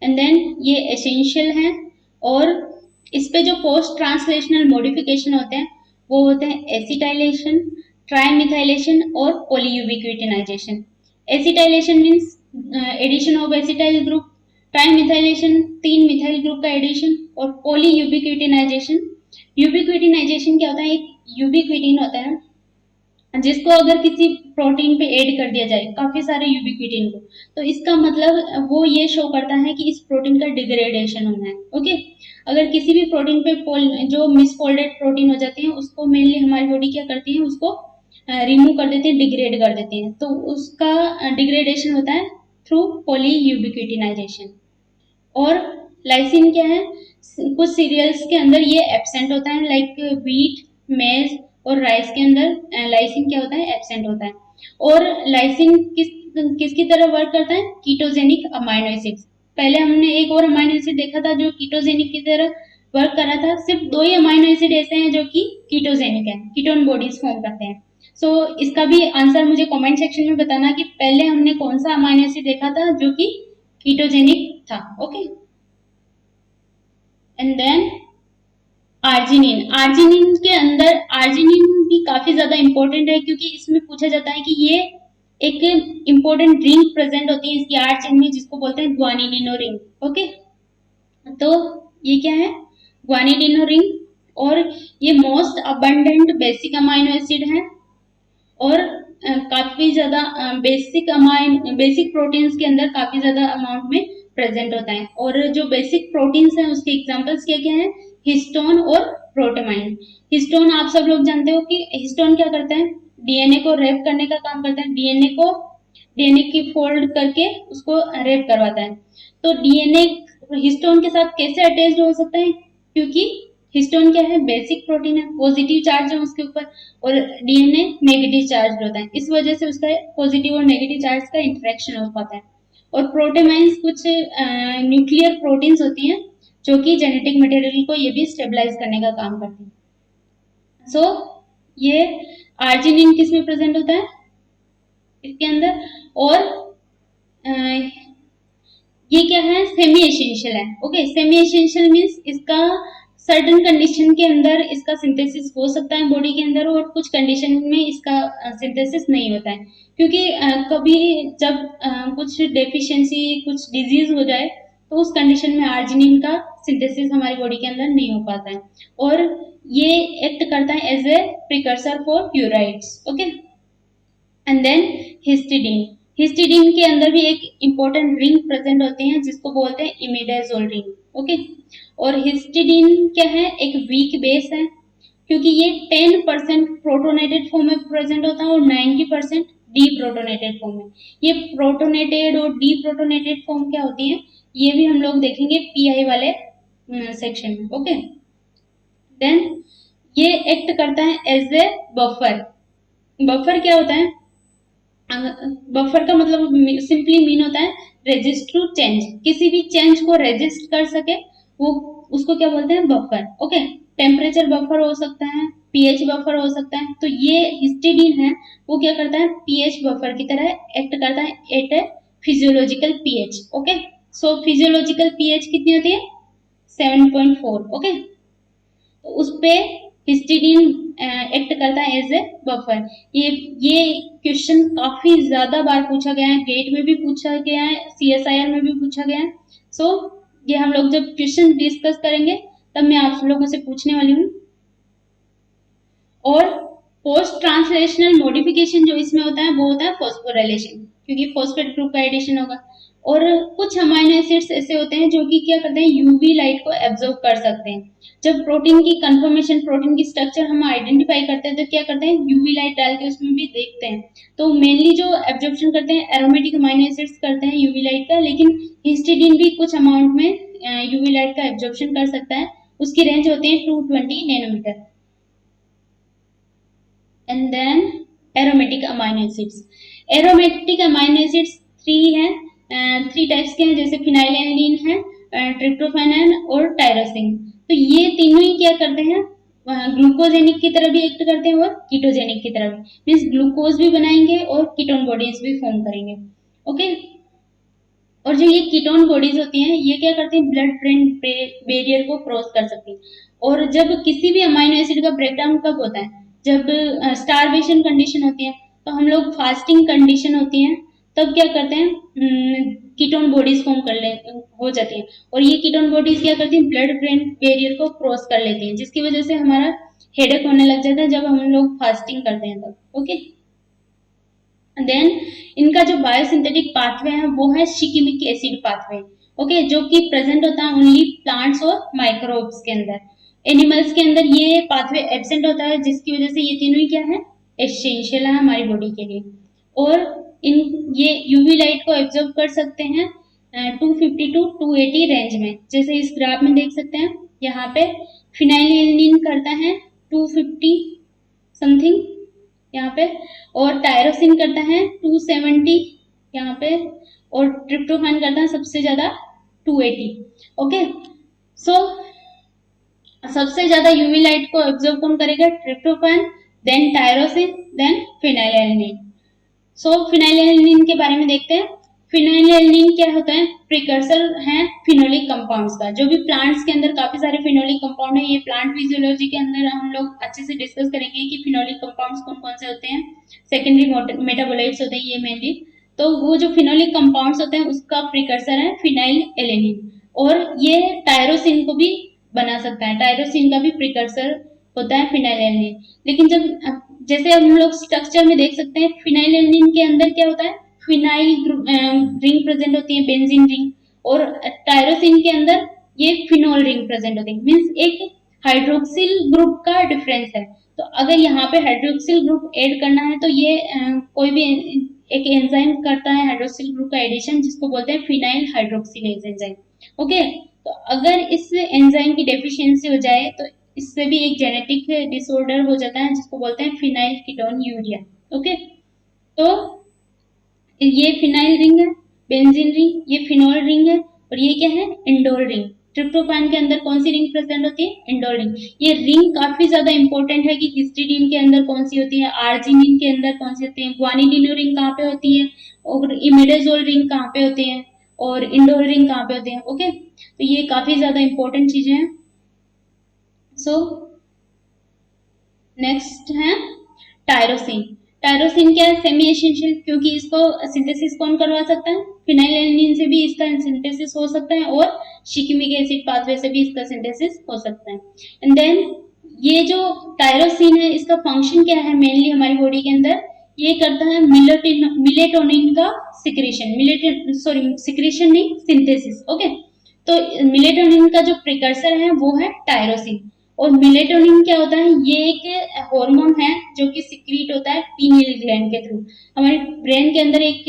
एंड देन ये एसेंशियल है, और इस पे जो पोस्ट ट्रांसलेशनल मॉडिफिकेशन होते हैं वो होते हैं एसिटाइलेशन, ट्राइमिथाइलेशन और polyubiquitination. Acetylation means addition of acetyl group, trimethylation 3 methyl group का एडिशन, और पॉलीयूबिक्विटिनाइजेशन, यूबिक्विटिनाइजेशन क्या होता है, एक यूबिक्विटिन होता है जिसको अगर किसी प्रोटीन पे ऐड कर दिया जाए काफी सारे यूबिक्विटिन को, तो इसका मतलब वो ये शो करता है कि इस प्रोटीन का डिग्रेडेशन होना है। ओके, अगर किसी भी प्रोटीन पे जो मिसफोल्डेड प्रोटीन हो जाती है उसको मेनली हमारी बॉडी क्या करती है, उसको रिमूव कर देती है, डिग्रेड कर देती है, तो उसका डिग्रेडेशन होता है थ्रू पॉलीयूबिक्विटिनाइजेशन। और लाइसिन क्या है, कुछ सीरियल्स के अंदर ये एब्सेंट होता है, लाइक व्हीट, मेज और राइस के अंदर लाइसिन क्या होता है, एब्सेंट होता है। और लाइसिन किसकी तरह वर्क करता है, कीटोजेनिक अमाइनो एसिड। पहले हमने एक और अमाइनो एसिड देखा था जो कीटोजेनिक की तरह वर्क कर रहा था। सिर्फ 2 ही अमाइनो एसिड ऐसे हैं जो कि कीटोजेनिक है, कीटोन बॉडीज फॉर्म करते हैं। सो इसका भी आंसर मुझे कमेंट सेक्शन में बताना कि पहले हमने कौन सा अमाइनो एसिड देखा था जो कि कीटोजेनिक था। Okay, and then arginine, arginine के अंदर आर्जिनिन भी काफी ज्यादा इंपॉर्टेंट है क्योंकि इसमें पूछा जाता है कि ये एक इंपॉर्टेंट रिंग प्रेजेंट होती है इसकी आर चेन में जिसको बोलते हैं ग्वानिडिनो रिंग। ओके, तो ये क्या है, ग्वानिडिनो रिंग, और ये most abundant basic amino acid है, और काफी ज्यादा बेसिक प्रोटीन्स के अंदर काफी ज्यादा अमाउंट में प्रेजेंट होता है। और जो बेसिक प्रोटीन्स हैं उसके एग्जांपल्स क्या क्या हैं, हिस्टोन और प्रोटेमाइन। हिस्टोन आप सब लोग जानते हो कि हिस्टोन क्या करता है, डीएनए को रेप करने का काम करता है, डीएनए की फोल्ड करके उसको रेप करवाता है। तो डीएनए हिस्टोन के साथ कैसे अटैच्ड हो सकता है, क्योंकि हिस्टोन क्या है, बेसिक प्रोटीन है, पॉजिटिव चार्ज है उसके ऊपर, और डीएनए नेगेटिव चार्ज होता है, इस वजह से उसका पॉजिटिव और नेगेटिव चार्ज का इंटरेक्शन हो पाता है। और प्रोटेमाइंस कुछ न्यूक्लियर प्रोटीन्स होती हैं जो कि जेनेटिक मटेरियल को ये भी स्टेबलाइज करने का काम करती है। सो ये आर्जिनिन किस में प्रेजेंट होता है, इसके अंदर, और ये क्या है, सेमी एसेंशियल है। ओके, सेमी एसेंशियल मीन्स इसका सर्टेन कंडीशन के अंदर इसका सिंथेसिस हो सकता है बॉडी के अंदर, और कुछ कंडीशन में इसका सिंथेसिस नहीं होता है, क्योंकि कभी जब कुछ डेफिशिएंसी, कुछ डिजीज हो जाए तो उस कंडीशन में आर्जिनिन का सिंथेसिस हमारी बॉडी के अंदर नहीं हो पाता है, और ये एक्ट करता है as a precursor for purines. Okay, and then histidine, histidine के अंदर भी एक इंपॉर्टेंट रिंग प्रेजेंट होती है जिसको बोलते हैं इमिडाजोल रिंग। ओके, और हिस्टिडीन क्या है, एक वीक बेस है क्योंकि ये 10% प्रोटोनेटेड फॉर्म में प्रेजेंट होता है और 90% डी प्रोटोनेटेड फॉर्म में। ये प्रोटोनेटेड और डी प्रोटोनेटेड फॉर्म क्या होती है, ये भी हम लोग देखेंगे पीआई वाले सेक्शन में। ओके, देन ये एक्ट करता है एज ए बफर। बफर क्या होता है, बफर का मतलब सिंपली मीन होता है रेजिस्ट टू चेंज, किसी भी चेंज को रेजिस्ट कर सके वो, उसको क्या बोलते हैं, बफर। ओके, टेम्परेचर बफर हो सकता है, पीएच बफर हो सकता है। तो ये हिस्टिडीन है वो क्या करता है, पीएच बफर की तरह एक्ट करता है एट ए फिजियोलॉजिकल पीएच। ओके, सो फिजियोलॉजिकल पीएच कितनी होती है, 7.4। ओके, तो उस पे हिस्टिडीन एक्ट करता है एज ए बफर। ये क्वेश्चन काफी ज्यादा बार पूछा गया है, गेट में भी पूछा गया है, सीएसआईआर में भी पूछा गया है। सो ये हम लोग जब क्वेश्चन डिस्कस करेंगे तब मैं आप लोगों से पूछने वाली हूँ। और पोस्ट ट्रांसलेशनल मॉडिफिकेशन जो इसमें होता है वो होता है फॉस्फोराइलेशन, क्योंकि फॉस्फेट ग्रुप का एडिशन होगा। और कुछ अमाइनो एसिड्स ऐसे होते हैं जो कि क्या करते हैं, यूवी लाइट को एब्जॉर्ब कर सकते हैं। जब प्रोटीन की कंफर्मेशन, प्रोटीन की स्ट्रक्चर हम आइडेंटिफाई करते हैं तो क्या करते हैं, यूवी लाइट डाल के उसमें भी देखते हैं। तो मेनली जो एब्जॉर्प्शन करते हैं एरोमेटिक अमाइनो एसिड्स करते हैं यूवी लाइट का, लेकिन हिस्टिडीन भी कुछ अमाउंट में यूवी लाइट का एब्जॉर्प्शन कर सकता है। उसकी रेंज होती है 220 nanometer. And then aromatic amino acids, aromatic amino acids three हैं, थ्री टाइप्स के हैं, जैसे फिनाइलैनिन है, ट्रिप्टोफैन है और टायरोसिन। तो ये तीनों ही क्या करते हैं, ग्लूकोजेनिक की तरह भी एक्ट करते हैं और कीटोजेनिक की तरह भी, मीन्स ग्लूकोज भी बनाएंगे और कीटोन बॉडीज भी फॉर्म करेंगे। ओके, और जो ये कीटोन बॉडीज होती हैं ये क्या करती हैं, ब्लड ब्रेन बैरियर को क्रॉस कर सकती हैं। और जब किसी भी अमाइनो एसिड का ब्रेकडाउन कब होता है, जब स्टारवेशन कंडीशन होती है, तो हम लोग फास्टिंग कंडीशन होती है, तब क्या करते हैं, कीटोन बॉडीज फॉर्म कर ले हो जाती हैं। और ये कीटोन बॉडीज क्या करती हैं, ब्लड ब्रेन बैरियर को क्रॉस कर लेती हैं, जिसकी वजह से हमारा हेडेक होने लग जाता है जब हम लोग फास्टिंग करते हैं तब। ओके, देन इनका जो बायोसिंथेटिक पाथवे है वो है शिकिमिक एसिड पाथवे। ओके, जो कि प्रेजेंट होता है ओनली प्लांट्स और माइक्रोब्स के अंदर। एनिमल्स के अंदर ये पाथवे एब्सेंट होता है, जिसकी वजह से ये तीनों ही क्या है, एसेंशियल है हमारी बॉडी के लिए। और इन ये यूवी लाइट को एब्जॉर्ब कर सकते हैं 250 टू 280 रेंज में, जैसे इस ग्राफ में देख सकते हैं। यहाँ पे फिनाइलिन करता है 250 समथिंग यहाँ पे, और टायरोसिन करता है 270 यहाँ पे, और ट्रिप्टोफैन करता है सबसे ज्यादा 280। ओके, सो सबसे ज्यादा यूवी लाइट को एब्जॉर्ब कौन करेगा, ट्रिप्टोफैन, देन टायरोसिन, देन फिनाइलैनिन। सो फिनाइलैनिन के बारे में देखते हैं। फिनाइलैनिन क्या होता है, प्रिकर्सर है फिनोलिक कंपाउंड्स का। जो भी प्लांट्स के अंदर काफी सारे फिनोलिक कंपाउंड है, ये प्लांट फिजियोलॉजी के अंदर हम लोग अच्छे से डिस्कस करेंगे कि फिनोलिक कंपाउंड्स कौन कौन से होते हैं, सेकेंडरी मेटाबोलाइट्स होते हैं ये मेनली। तो वो जो फिनोलिक कंपाउंड्स होते हैं उसका प्रिकर्सर है फिनाइलएलेनिन, और ये टायरोसिन को भी बना सकता है, टायरोसिन का भी प्रिकर्सर होता है फिनाइलएलेनिन। लेकिन जब जैसे हम लोग स्ट्रक्चर में देख सकते हैं, फिनाइलएलेनिन के अंदर क्या होता है, फिनाइल रिंग प्रेजेंट होती है, बेंजीन रिंग, और टायरोसिन के अंदर ये फिनोल रिंग प्रेजेंट होती है, मीन्स एक हाइड्रोक्सिल ग्रुप का डिफरेंस है। तो अगर यहाँ पे हाइड्रोक्सिल ग्रुप ऐड करना है तो ये कोई भी एक एंजाइम करता है हाइड्रोक्सिल ग्रुप का एडिशन, जिसको बोलते हैं फिनाइल हाइड्रोक्सिलेज एंजाइम। ओके, तो अगर इस एंजाइम की डेफिशिएंसी हो जाए तो इससे भी एक जेनेटिक डिसऑर्डर हो जाता है, जिसको बोलते हैं फिनाइल कीटोन यूरिया। ओके, तो ये फिनाइल रिंग है, बेंजीन रिंग, ये फिनोल रिंग है, और ये क्या है, इंडोल रिंग। ट्रिप्टोफैन के अंदर कौन सी रिंग प्रेजेंट होती है, इंडोल रिंग। ये रिंग काफी ज्यादा इंपॉर्टेंट है कि हिस्टिडीन के अंदर कौन सी होती है, आर्जिनिन के अंदर कौन सी होती है, ग्वानिडिनो रिंग कहाँ पे होती है, और इमिडाजोल रिंग कहाँ पे होती है, और इंडोल रिंग कहाँ पे होती है। ओके, तो ये काफी ज्यादा इंपॉर्टेंट चीजें हैं। सो नेक्स्ट है टायरोसिन। टायरोसिन क्या है, सेमी एसेंशियल, क्योंकि इसको सिंथेसिस कौन करवा सकता है, फिनाइलएलेनिन से भी इसका सिंथेसिस हो सकता है, और शिकिमिक एसिड पाथवे से भी इसका सिंथेसिस हो सकता है। एंड देन ये जो टायरोसिन है इसका फंक्शन क्या है मेनली हमारी बॉडी के अंदर, ये करता है मिलेटोनिन का सिक्रेशन, सिक्रेशन नहीं, सिंथेसिस। ओके, तो मिलेटोनिन का जो प्रिकर्सर है वो है टायरोसिन। और मिलेटोनिन क्या होता है, ये एक हार्मोन है जो कि सिक्रीट होता है पीनियल ग्लैंड के थ्रू। हमारे ब्रेन के अंदर एक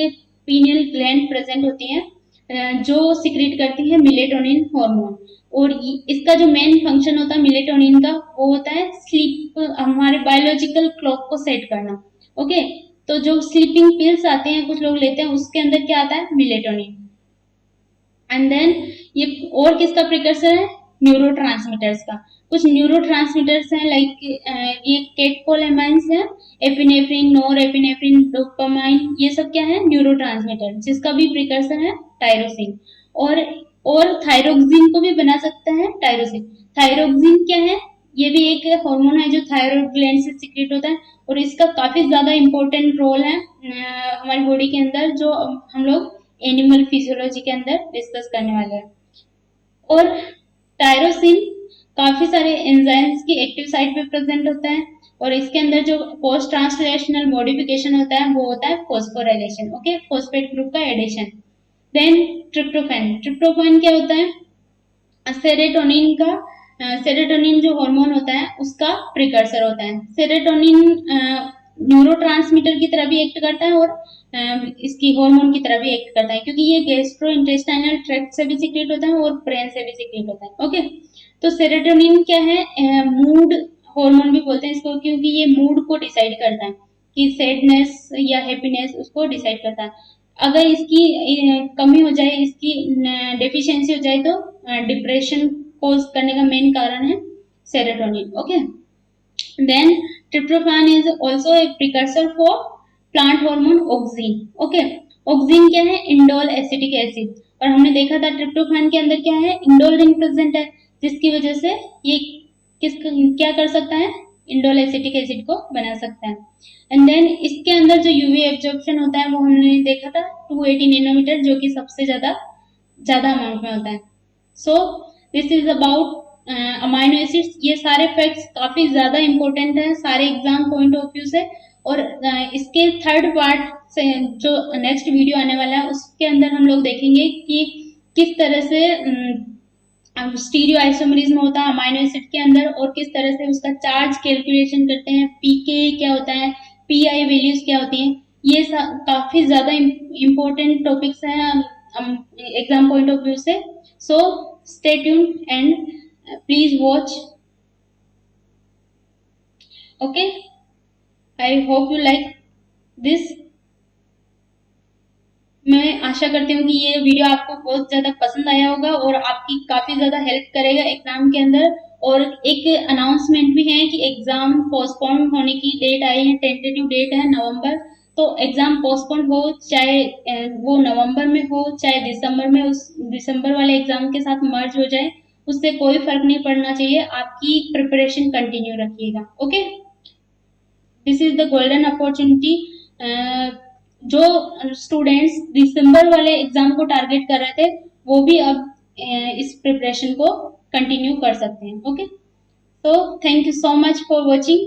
पीनियल ग्लैंड प्रेजेंट होती है जो सिक्रीट करती है मिलेटोनिन हार्मोन। और इसका जो मेन फंक्शन होता है मिलेटोनिन का, वो होता है स्लीप, हमारे बायोलॉजिकल क्लॉक को सेट करना। ओके, तो जो स्लीपिंग पिल्स आते हैं कुछ लोग लेते हैं, उसके अंदर क्या आता है, मेलेटोनिन। एंड देन ये और किसका प्रिकर्सर है, न्यूरोट्रांसमीटर्स का। कुछ न्यूरोट्रांसमीटर्स हैं लाइक ये केटकोलेमाइंस है, एपिनेफ्रिन, नोरेपिनेफ्रिन, डोपामाइन, ये सब क्या है, न्यूरोट्रांसमीटर, जिसका भी प्रिकर्सर है टायरोसिन। और थायरोक्सिन को भी बना सकता है टायरोसिन। थायरोक्सिन क्या है, ये भी एक हार्मोन है जो थायराइड ग्लैंड से सीक्रेट होता है, और इसका काफी ज्यादा इंपॉर्टेंट रोल है हमारी बॉडी के अंदर, जो हम लोग एनिमल फिजियोलॉजी के अंदर डिस्कस करने वाले हैं। और टायरोसिन काफी सारे एंजाइम्स की एक्टिव साइट पे प्रेजेंट होता है, और इसके अंदर जो पोस्ट ट्रांसलेशनल मॉडिफिकेशन होता है वो होता है फॉस्फोराइलेशन, ओके, फॉस्फेट ग्रुप का एडिशन। देन ट्रिप्टोफैन, ट्रिप्टोफैन क्या होता है, सेरोटोनिन का, सेरोटोनिन जो हार्मोन होता है उसका प्रिकर्सर होता है। सेरोटोनिन न्यूरोट्रांसमीटर की तरह भी एक्ट करता है और इसकी हार्मोन की तरह भी एक्ट करता है, क्योंकि ये गैस्ट्रो इंटेस्टाइनल ट्रैक्ट से भी सीक्रेट होता है और ब्रेन से भी सीक्रेट होता है, ओके। तो सेरोटोनिन क्या है, मूड हार्मोन भी बोलते हैं इसको, क्योंकि ये मूड को डिसाइड करता है कि सैडनेस या हैप्पीनेस उसको डिसाइड करता है। अगर इसकी कमी हो जाए, इसकी डेफिशिएंसी हो जाए, तो डिप्रेशन कोज करने का मेन कारण है serotonin, okay. Then tryptophan is also a precursor for plant hormone auxin, okay. Auxin क्या है, इंडोल एसिटिक एसिड, और हमने देखा था ट्रिप्टोफैन के अंदर क्या है, इंडोल रिंग प्रेजेंट है, जिसकी वजह से ये क्या कर सकता है, इंडोल एसिटिक एसिड को बना सकता है। एंड देन इसके अंदर जो यूवी एब्जॉर्प्शन होता है वो हमने देखा था 280 नैनोमीटर, जो कि सबसे ज्यादा अमाउंट में होता है। So this is about amino acids. ये सारे फैक्ट्स काफी ज्यादा इंपॉर्टेंट है सारे एग्जाम पॉइंट ऑफ व्यू से, और इसके थर्ड पार्ट से जो नेक्स्ट वीडियो आने वाला है उसके अंदर हम लोग देखेंगे कि किस तरह से स्टीरियो आइसोमरिज्म होता है अमाइनो एसिड के अंदर, और किस तरह से उसका चार्ज कैलकुलेशन करते हैं, पीके क्या होता है, पीआई वैल्यूज क्या होती हैं। ये काफी ज्यादा इंपॉर्टेंट टॉपिक्स हैं एग्जाम पॉइंट ऑफ व्यू से। So stay tuned and please watch, okay. I hope you like this. मैं आशा करती हूँ कि ये वीडियो आपको बहुत ज्यादा पसंद आया होगा और आपकी काफी ज्यादा हेल्प करेगा एग्जाम के अंदर। और एक अनाउंसमेंट भी है कि एग्जाम पोस्टपोन होने की डेट आई है, टेंटेटिव डेट है नवंबर। तो एग्जाम पोस्टपोन हो, चाहे वो नवंबर में हो चाहे दिसंबर में, उस दिसंबर वाले एग्जाम के साथ मर्ज हो जाए, उससे कोई फर्क नहीं पड़ना चाहिए, आपकी प्रिपरेशन कंटिन्यू रखिएगा, okay. This is the golden opportunity. जो स्टूडेंट्स दिसंबर वाले एग्जाम को टारगेट कर रहे थे वो भी अब इस प्रिपरेशन को कंटिन्यू कर सकते हैं, okay. So thank you so much for watching.